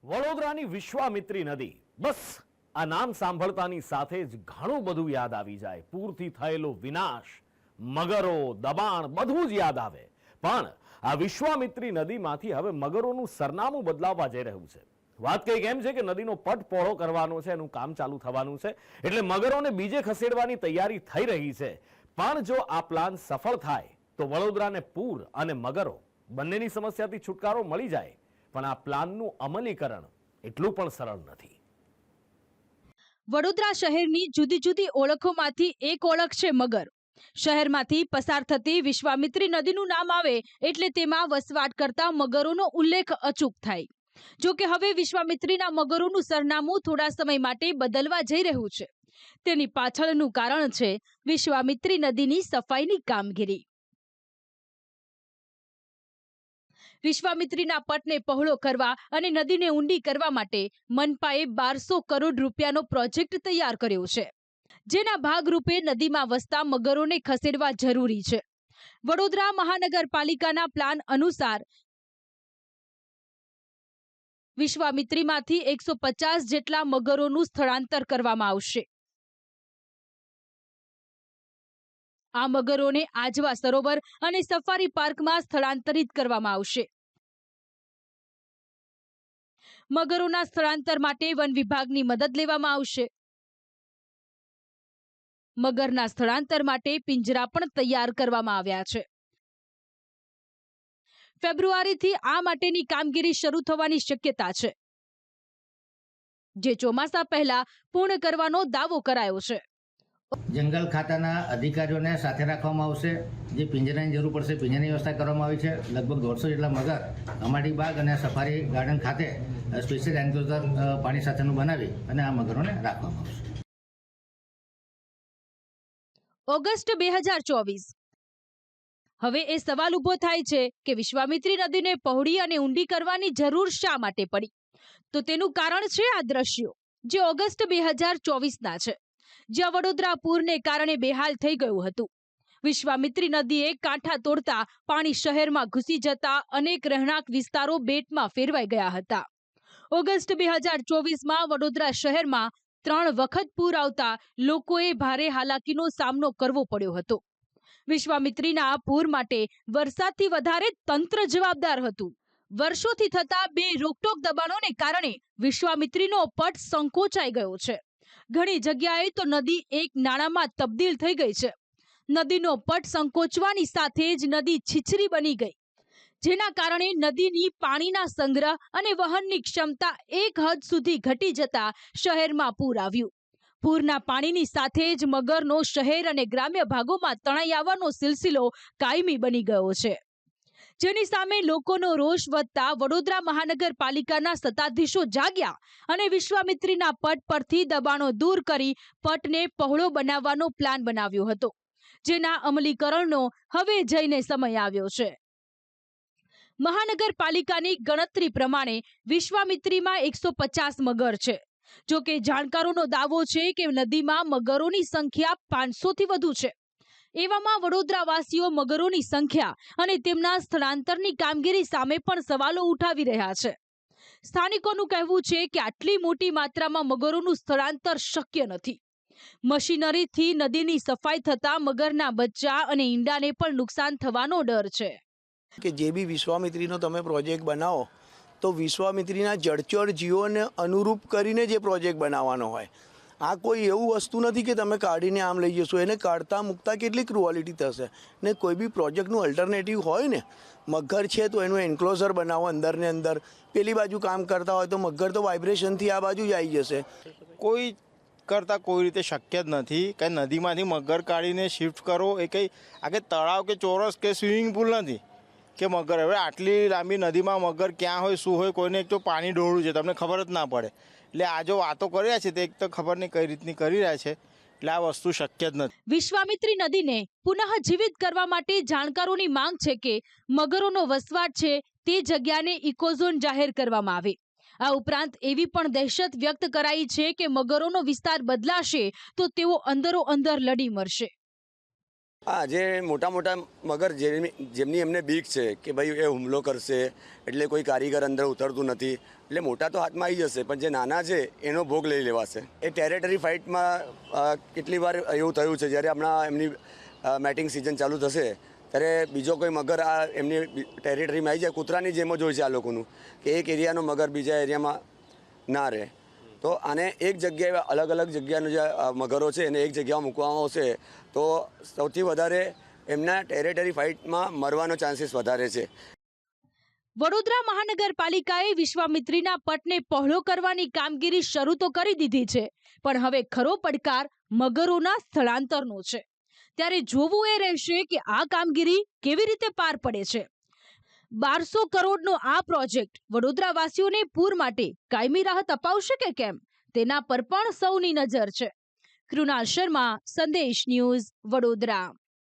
વડોદરાની વિશ્વામિત્રી નદી, બસ આ નામ સાંભળતાની સાથે જ ઘણું બધું યાદ આવી જાય. પૂરથી થયેલો વિનાશ, મગરો, દબાણ બધું જ યાદ આવે. પણ આ વિશ્વામિત્રી નદીમાંથી હવે મગરોનું સરનામું બદલાવવા જઈ રહ્યું છે. વાત કંઈક એમ છે કે નદીનો પટ પહોળો કરવાનો છે, એનું કામ ચાલુ થવાનું છે, એટલે મગરોને બીજે ખસેડવાની તૈયારી થઈ રહી છે. પણ જો આ પ્લાન સફળ થાય તો વડોદરાને પૂર અને મગરો બંનેની સમસ્યાથી છુટકારો મળી જાય. પણ આ પ્લાનનું અમલીકરણ એટલું પણ સરળ નથી. વડોદરા શહેરની જુદી જુદી ઓળખોમાંથી એક ઓળખ છે મગર. શહેરમાંથી પસાર થતી વિશ્વામિત્રી નદીનું નામ આવે એટલે તેમાં વસવાટ કરતા મગરોનો ઉલ્લેખ અચૂક થાય. જો કે હવે વિશ્વામિત્રીના મગરોનું સરનામું થોડા સમય માટે બદલવા જઈ રહ્યું છે. તેની પાછળનું કારણ છે વિશ્વામિત્રી નદીની સફાઈની કામગીરી. વિશ્વામિત્રીના પટને પહોળો કરવા અને નદીને ઊંડી કરવા માટે મનપાએ 1200 કરોડ રૂપિયાનો પ્રોજેક્ટ તૈયાર કર્યો છે, જેના ભાગરૂપે નદીમાં વસતા મગરોને ખસેડવા જરૂરી છે. વડોદરા મહાનગરપાલિકાના પ્લાન અનુસાર વિશ્વામિત્રીમાંથી 150 જેટલા મગરોનું સ્થળાંતર કરવામાં આવશે. આ મગરોને આજવા સરોવર અને સફારી પાર્કમાં સ્થળાંતરિત કરવામાં આવશે. મગરોના સ્થળાંતર માટે વન વિભાગની મદદ લેવામાં આવશે. મગરના સ્થળાંતર માટે પિંજરા પણ તૈયાર કરવામાં આવ્યા છે. ફેબ્રુઆરીથી આ માટેની કામગીરી શરૂ થવાની શક્યતા છે, જે ચોમાસા પહેલા પૂર્ણ કરવાનો દાવો કરાયો છે. જંગલ ખાતાના અધિકારીઓને સાથે રાખવામાં આવશે. જે પિંજરાની જરૂર પડશે પિંજરાની વ્યવસ્થા કરવામાં આવી છે. લગભગ 150 જેટલા મગર અમાડી બાગ અને સફારી ગાર્ડન ખાતે સ્પેશિયલ એન્ક્લોઝર પાણી સાથેનું બનાવી અને આ મગરોને રાખવામાં આવશે. ઓગસ્ટ 2024. હવે એ સવાલ ઊભો થાય છે કે વિશ્વામિત્રી નદીને પહોળી અને ઊંડી કરવાની જરૂર શા માટે પડી? તો તેનું કારણ છે આ દ્રશ્યો, જે ઓગસ્ટ 2024ના છે, જ્યાં વડોદરા પૂરને કારણે બેહાલ થઈ ગયું હતું. વિશ્વામિત્રી નદીએ કાંઠા તોડતા પાણી શહેરમાં ઘૂસી જતા અનેક રહેણાંક વિસ્તારો બેટમાં ફેરવાઈ ગયા હતા. ઓગસ્ટ 2024માં વડોદરા શહેરમાં 3 વખત પૂર આવતા લોકોએ ભારે હાલાકીનો સામનો કરવો પડ્યો હતો. વિશ્વામિત્રીના પૂર માટે વરસાદથી વધારે તંત્ર જવાબદાર હતું. વર્ષોથી થતા 2 રોકટોક દબાણોને કારણે વિશ્વામિત્રીનો પટ સંકોચાઈ ગયો છે. ઘણી જગ્યાએ તો નદી એક નાળામાં તબદીલ થઈ ગઈ છે. નદીનો પટ સંકોચવાની સાથે જ નદી છીછરી બની ગઈ, જેના કારણે નદીની પાણીના સંગ્રહ અને વહનની ક્ષમતા એક હદ સુધી ઘટી જતા શહેરમાં પૂર આવ્યું. પૂરના પાણીની સાથે જ મગરનો શહેર અને ગ્રામ્ય ભાગોમાં તણાઈ આવવાનો સિલસિલો કાયમી બની ગયો છે, જેની સામે લોકોનો રોષ વધતા વડોદરા મહાનગરપાલિકાના સત્તાધીશો જાગ્યા અને વિશ્વામિત્રીના પટ પરથી દબાણો દૂર કરી પટને પહોળો બનાવવાનો પ્લાન બનાવ્યો હતો, જેના અમલીકરણનો હવે જઈને સમય આવ્યો છે. મહાનગરપાલિકાની ગણતરી પ્રમાણે વિશ્વામિત્રીમાં 150 મગર છે. જો કે જાણકારોનો દાવો છે કે નદીમાં મગરોની સંખ્યા 500થી વધુ છે. એવામાં વડોદરાવાસીઓ મગરોની સંખ્યા અને તેમના સ્થળાંતરની કામગીરી સામે પણ સવાલો ઉઠાવી રહ્યા છે. સ્થાનિકોનું કહેવું છે કે આટલી મોટી માત્રામાં મગરોનું સ્થળાંતર શક્ય નથી. મશીનરીથી નદીની સફાઈ થતા મગરના બચ્ચા અને ઈંડાને પણ નુકસાન થવાનો ડર છે. કે જે બી વિશ્વામિત્રીનો તમે પ્રોજેક્ટ બનાવો તો વિશ્વામિત્રીના જળચર જીવોને અનુરૂપ કરીને જે પ્રોજેક્ટ બનાવવાનો હોય. આ કોઈ એવું વસ્તુ નથી કે તમે કાઢીને આમ લઈ જશો. એને કાઢતા મૂકતા કેટલી ક્રુઅલિટી થશે. ને કોઈ બી પ્રોજેક્ટનું અલ્ટરનેટિવ હોય ને, મગર છે તો એનું એન્ક્લોઝર બનાવો અંદર ને અંદર. પેલી બાજુ કામ કરતા હોય તો મગર તો વાઇબ્રેશનથી આ બાજુ જ આવી જશે. કોઈ કરતાં કોઈ રીતે શક્ય જ નથી કે નદીમાંથી મગર કાઢીને શિફ્ટ કરો. એ કંઈ આ કે તળાવ કે ચોરસ કે સ્વિમિંગ પુલ નથી કે મગર. હવે આટલી લાંબી નદીમાં મગર ક્યાં હોય શું હોય કોઈને એક તો પાણી ડોળું છે, તમને ખબર જ ના પડે. એટલે આ જો વાતો કરી રહ્યા છે તે એક તો ખબર નહીં કઈ રીતની કરી રહ્યા છે. એટલે આ વસ્તુ શક્ય જ નથી. વિશ્વામિત્રી નદીને પુનઃ જીવિત કરવા માટે જાણકારોની માંગ છે કે મગરોનો વસવાટ છે તે જગ્યાને ઇકોઝોન જાહેર કરવામાં આવે. આ ઉપરાંત એવી પણ દહેશત વ્યક્ત કરાઈ છે કે મગરોનો વિસ્તાર બદલાશે તો તેઓ અંદરો અંદર લડી મરશે. હા, જે મોટા મોટા મગર જેમની એમને બીક છે કે ભાઈ એ હુમલો કરશે એટલે કોઈ કારીગર અંદર ઉતરતું નથી, એટલે મોટા તો હાથમાં આવી જશે, પણ જે નાના છે એનો ભોગ લઈ લેવાશે. એ ટેરેટરી ફાઇટમાં કેટલી વાર એવું થયું છે, જ્યારે હમણાં એમની મેટિંગ સિઝન ચાલુ થશે ત્યારે બીજો કોઈ મગર આ એમની ટેરેટરીમાં આવી જાય. કૂતરાની જેમ જ હોય છે આ લોકોનું કે એક એરિયાનો મગર બીજા એરિયામાં ના રહે. તો આને એક જગ્યાએ અલગ અલગ જગ્યાનો જે મગરો છે એને એક જગ્યામાં મૂકવામાં આવશે તો સૌથી વધારે એમના ટેરેટરી ફાઇટમાં મરવાનો ચાન્સીસ વધારે છે. વડોદરા મહાનગરપાલિકાએ વિશ્વામિત્રીના પટને પહોળો કરવાની કામગીરી શરૂ તો કરી દીધી છે, પણ હવે ખરો પડકાર મગરોના સ્થળાંતરનો છે. ત્યારે જોવું એ રહેશે કે આ કામગીરી કેવી રીતે પાર પડે છે. 1200 કરોડનો આ પ્રોજેક્ટ વડોદરાવાસીઓને પૂર માટે કાયમી રાહત અપાવશે કે કેમ, તેના પર પણ સૌની નજર છે. કૃણાલ શર્મા, સંદેશ ન્યૂઝ, વડોદરા.